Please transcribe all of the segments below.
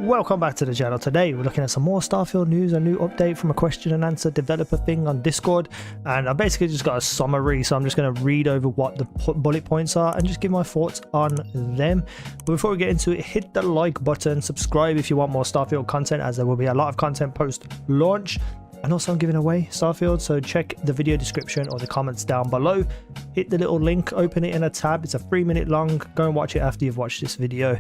Welcome back to the channel. Today we're looking at some more Starfield news, a new update from a question and answer developer thing on Discord, and I basically just got a summary, so I'm just going to read over what the bullet points are and just give my thoughts on them. But before we get into it, hit the like button, subscribe if you want more Starfield content, as there will be a lot of content post launch. And also I'm giving away Starfield, so check the video description or the comments down below. Hit the little link, open it in a tab. It's a 3-minute long. Go and watch it after you've watched this video.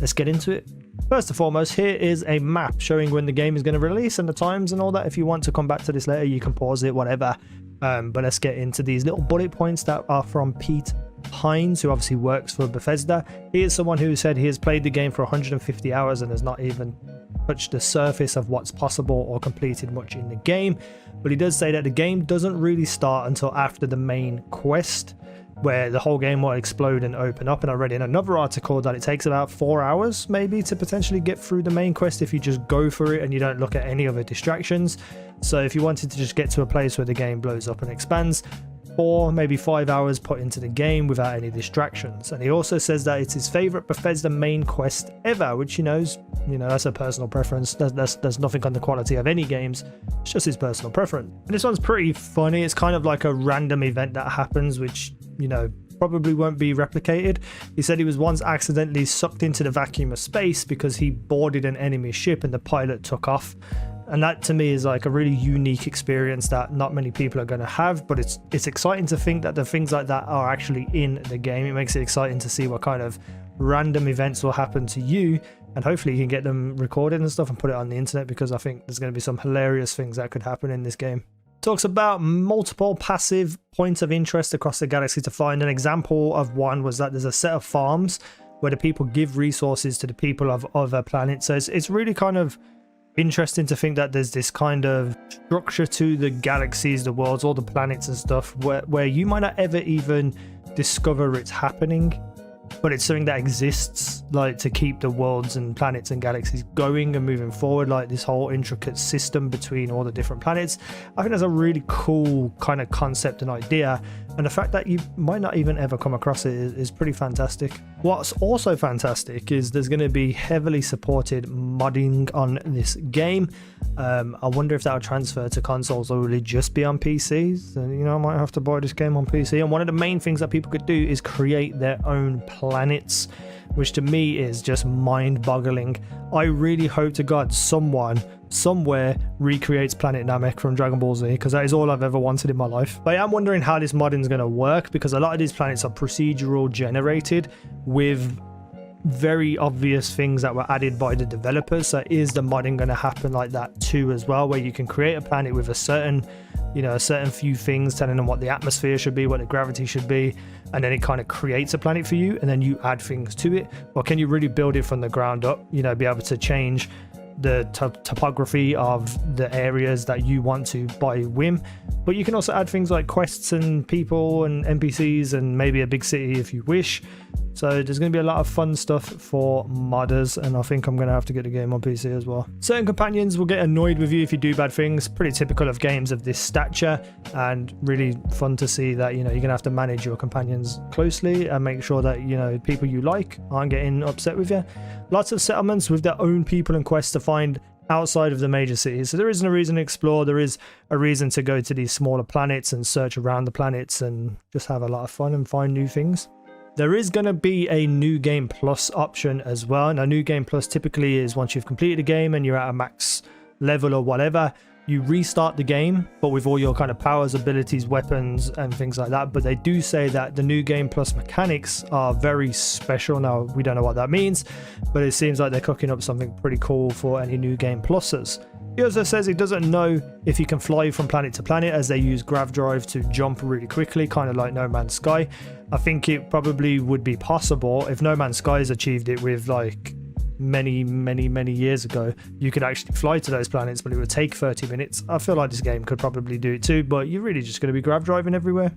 Let's get into it. First and foremost, here is a map showing when the game is going to release and the times and all that. If you want to come back to this later, you can pause it, whatever. But let's get into these little bullet points that are from Pete Hines, who obviously works for Bethesda. He is someone who said he has played the game for 150 hours and has not even touched the surface of what's possible or completed much in the game. But he does say that the game doesn't really start until after the main quest, where the whole game will explode and open up. And I read in another article that it takes about 4 hours maybe to potentially get through the main quest if you just go for it and you don't look at any other distractions. So if you wanted to just get to a place where the game blows up and expands, 4 maybe 5 hours put into the game without any distractions. And he also says that it's his favorite Bethesda main quest ever, which he knows, that's a personal preference. There's nothing on the quality of any games, it's just his personal preference. And this one's pretty funny. It's kind of like a random event that happens, which probably won't be replicated. He said he was once accidentally sucked into the vacuum of space because he boarded an enemy ship and the pilot took off. And that to me is like a really unique experience that not many people are going to have, but it's exciting to think that the things like that are actually in the game. It makes it exciting to see what kind of random events will happen to you, and hopefully you can get them recorded and stuff and put it on the internet, because I think there's going to be some hilarious things that could happen in this game. Talks about multiple passive points of interest across the galaxy to find. An example of one was that there's a set of farms where the people give resources to the people of other planets. So it's really kind of interesting to think that there's this kind of structure to the galaxies, the worlds, all the planets and stuff, where you might not ever even discover it's happening, but it's something that exists, like to keep the worlds and planets and galaxies going and moving forward, like this whole intricate system between all the different planets. I think that's a really cool kind of concept and idea, and the fact that you might not even ever come across it is pretty fantastic. What's also fantastic is there's going to be heavily supported modding on this game. I wonder if that'll transfer to consoles, or will it just be on PCs? And I might have to buy this game on PC. And one of the main things that people could do is create their own planets, which to me is just mind-boggling. I really hope to God someone somewhere recreates Planet Namek from Dragon Ball Z, because that is all I've ever wanted in my life. But I am wondering how this modding is going to work, because a lot of these planets are procedural generated with very obvious things that were added by the developers. So is the modding going to happen like that too as well, where you can create a planet with a certain few things telling them what the atmosphere should be, what the gravity should be, and then it kind of creates a planet for you, and then you add things to it? Or can you really build it from the ground up, be able to change the topography of the areas that you want to by whim? But you can also add things like quests and people and NPCs and maybe a big city if you wish. So there's going to be a lot of fun stuff for modders, and I think I'm going to have to get the game on PC as well. Certain companions will get annoyed with you if you do bad things. Pretty typical of games of this stature, and really fun to see that you're going to have to manage your companions closely and make sure that people you like aren't getting upset with you. Lots of settlements with their own people and quests to find outside of the major cities. So there isn't a reason to explore, there is a reason to go to these smaller planets and search around the planets and just have a lot of fun and find new things. There is going to be a New Game Plus option as well. Now, New Game Plus typically is once you've completed a game and you're at a max level or whatever, you restart the game, but with all your kind of powers, abilities, weapons, and things like that. But they do say that the New Game Plus mechanics are very special. Now, we don't know what that means, but it seems like they're cooking up something pretty cool for any New Game Pluses. He also says he doesn't know if you can fly from planet to planet, as they use grav drive to jump really quickly, kind of like No Man's Sky. I think it probably would be possible if No Man's Sky has achieved it with like many years ago. You could actually fly to those planets, but it would take 30 minutes. I feel like this game could probably do it too, but you're really just going to be grav driving everywhere.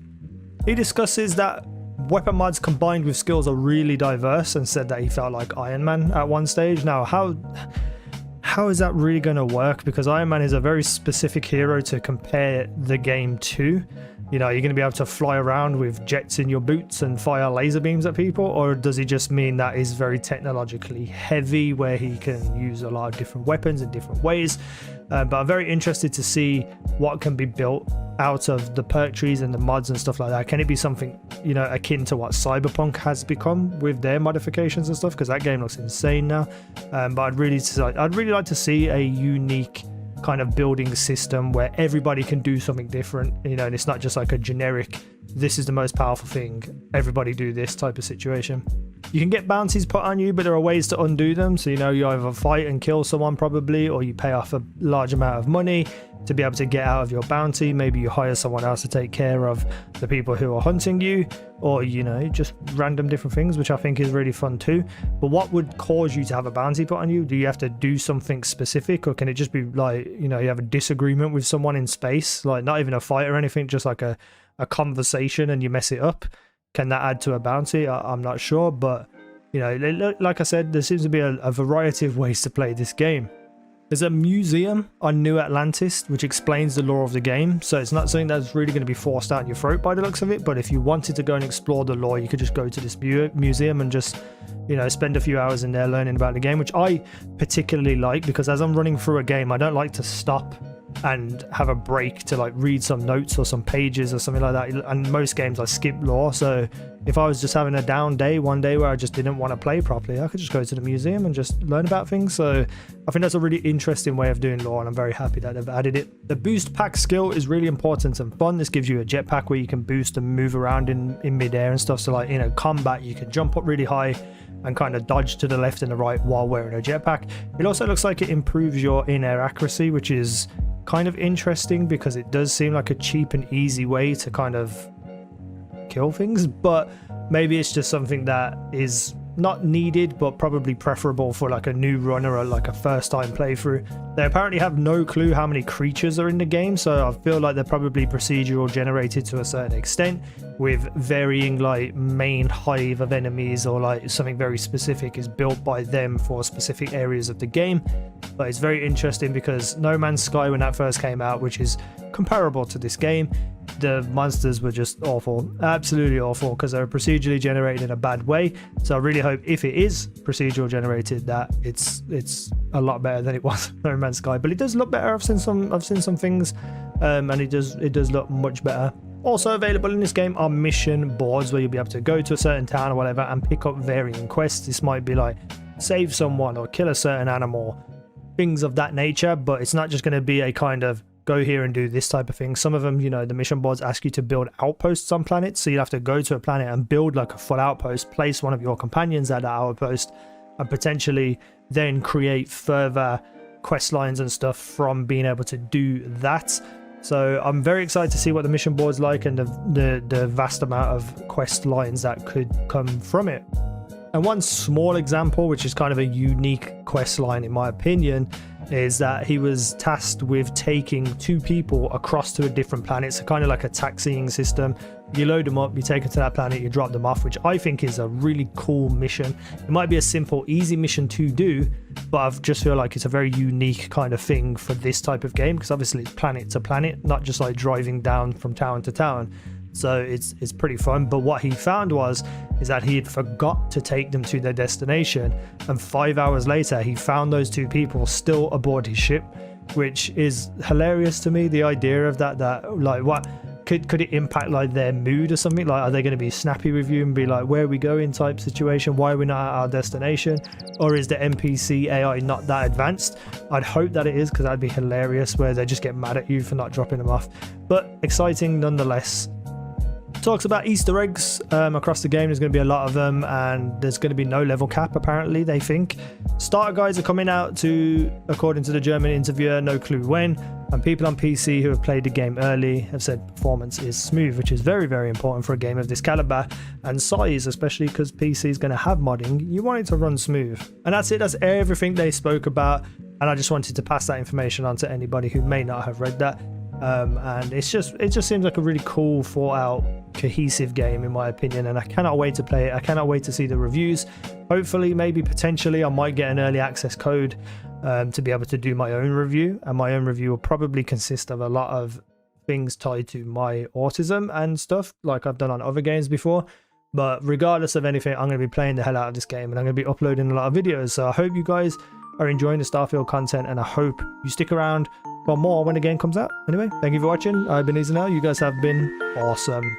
He discusses that weapon mods combined with skills are really diverse, and said that he felt like Iron Man at one stage. Now, how is that really going to work? Because Iron Man is a very specific hero to compare the game to. you know, you're going to be able to fly around with jets in your boots and fire laser beams at people? Or does he just mean that he's very technologically heavy, where he can use a lot of different weapons in different ways? But I'm very interested to see what can be built out of the perk trees and the mods and stuff like that. Can it be something, you know, akin to what Cyberpunk has become with their modifications and stuff? Because that game looks insane now. But I'd really like to see a unique kind of building system where everybody can do something different, you know, and it's not just like a generic, this is the most powerful thing, everybody do this type of situation. You can get bounties put on you, but there are ways to undo them. So, you know, you either fight and kill someone probably, or you pay off a large amount of money to be able to get out of your bounty. Maybe you hire someone else to take care of the people who are hunting you, or, you know, just random different things, which I think is really fun too. But what would cause you to have a bounty put on you? Do you have to do something specific, or can it just be like, you know, you have a disagreement with someone in space, like not even a fight or anything, just like a conversation, and you mess it up? Can that add to a bounty? I'm not sure, but, you know, like I said, there seems to be a variety of ways to play this game. There's a museum on New Atlantis which explains the lore of the game, so it's not something that's really going to be forced down your throat by the looks of it. But if you wanted to go and explore the lore, you could just go to this museum and just, you know, spend a few hours in there learning about the game, which I particularly like, because as I'm running through a game, I don't like to stop and have a break to like read some notes or some pages or something like that. And most games I skip lore, so if I was just having a down day one day where I just didn't want to play properly, I could just go to the museum and just learn about things. So I think that's a really interesting way of doing lore, and I'm very happy that they've added it. The boost pack skill is really important and fun. This gives you a jetpack where you can boost and move around in midair and stuff. So like, you know, combat, you can jump up really high and kind of dodge to the left and the right while wearing a jetpack. It also looks like it improves your in-air accuracy, which is kind of interesting because it does seem like a cheap and easy way to kind of kill things, but maybe it's just something that is not needed but probably preferable for like a new runner or like a first time playthrough. They apparently have no clue how many creatures are in the game, so I feel like they're probably procedural generated to a certain extent, with varying like main hive of enemies, or like something very specific is built by them for specific areas of the game. But it's very interesting because No Man's Sky, when that first came out, which is comparable to this game, the monsters were just awful, absolutely awful, because they're procedurally generated in a bad way. So I really hope, if it is procedural generated, that it's a lot better than it was No Man's Sky. But it does look better. I've seen some things, and it does look much better. Also available in this game are mission boards where you'll be able to go to a certain town or whatever and pick up varying quests. This might be like save someone or kill a certain animal, things of that nature, but it's not just going to be a kind of go here and do this type of thing. Some of them, you know, the mission boards ask you to build outposts on planets, so you'll have to go to a planet and build like a full outpost, place one of your companions at that outpost, and potentially then create further quest lines and stuff from being able to do that. So I'm very excited to see what the mission board's like, and the vast amount of quest lines that could come from it. And one small example, which is kind of a unique quest line in my opinion, is that he was tasked with taking 2 people across to a different planet. So kind of like a taxiing system. You load them up, you take them to that planet, you drop them off, which I think is a really cool mission. It might be a simple, easy mission to do, but I just feel like it's a very unique kind of thing for this type of game, because obviously it's planet to planet, not just like driving down from town to town. So it's pretty fun. But what he found is that he had forgot to take them to their destination, and 5 hours later he found those 2 people still aboard his ship, which is hilarious to me. The idea of that like, what could it impact like their mood or something? Like, are they going to be snappy with you and be like, where are we going type situation, why are we not at our destination? Or is the NPC AI not that advanced? I'd hope that it is, because that'd be hilarious, where they just get mad at you for not dropping them off. But exciting nonetheless. Talks about Easter eggs across the game. There's going to be a lot of them, and there's going to be no level cap, apparently, they think. Starter guides are coming out according to the German interviewer, no clue when. And people on PC who have played the game early have said performance is smooth, which is very, very important for a game of this caliber and size, especially because PC is going to have modding. You want it to run smooth. And that's it. That's everything they spoke about. And I just wanted to pass that information on to anybody who may not have read that. And it just seems like a really cool, thought out, cohesive game in my opinion, and I cannot wait to play it. I cannot wait to see the reviews. Hopefully, maybe potentially I might get an early access code to be able to do my own review, and my own review will probably consist of a lot of things tied to my autism and stuff like I've done on other games before. But regardless of anything, I'm going to be playing the hell out of this game and I'm going to be uploading a lot of videos. So I hope you guys are enjoying the Starfield content and I hope you stick around for more when the game comes out. Anyway, thank you for watching. I've been easynow. You guys have been awesome.